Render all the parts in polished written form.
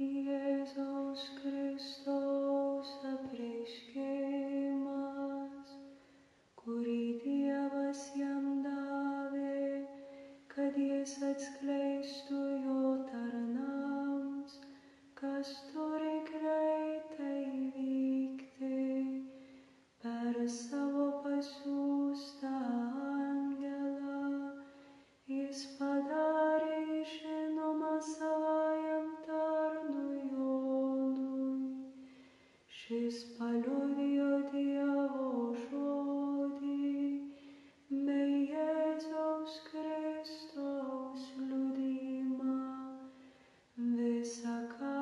Jėzaus Kristaus apreiškimas, kurį Dievas jam davė, kad jis atskleistų jo tarnams, kas turi greitai vykti. Per savo pasiųstą angelą jis padarė žinomą savajam tarnui Jonui. Šis paliudijo Dievo žodį bei Jėzaus Kristaus liudijimą, visa ką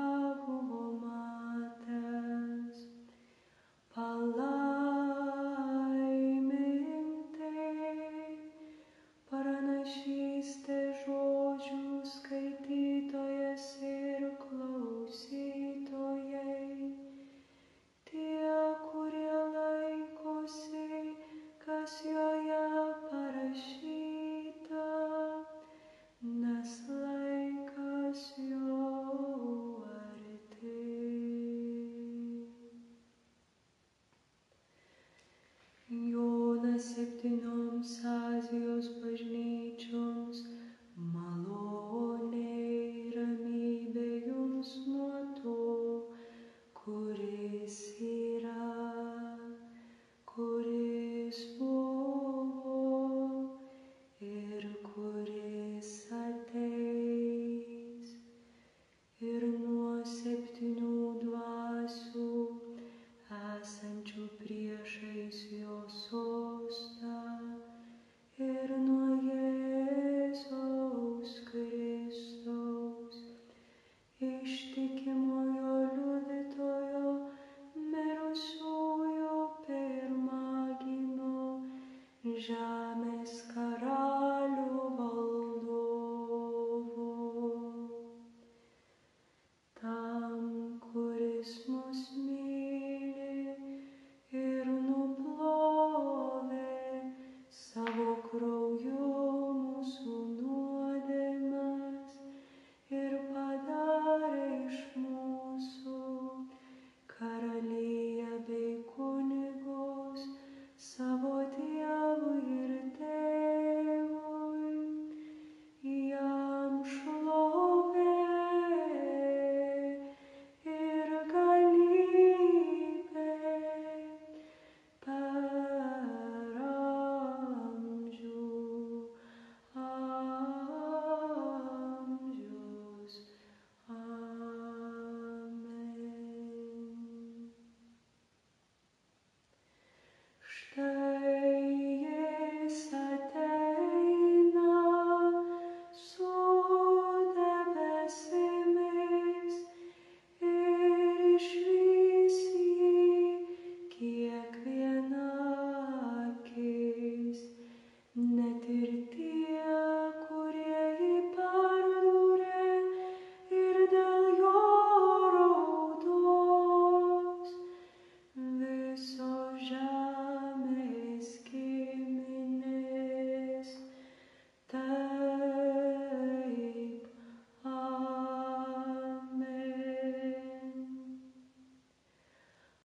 buvo matęs. Pranašystės žodžių skaitytojas ir klausytojai, tie, kurie laikosi, kas joje parašyta, nes laikas jau arti. Jonas 7 Azijos bažnyčioms: malonė ir ramybė jums nuo to, kuris yra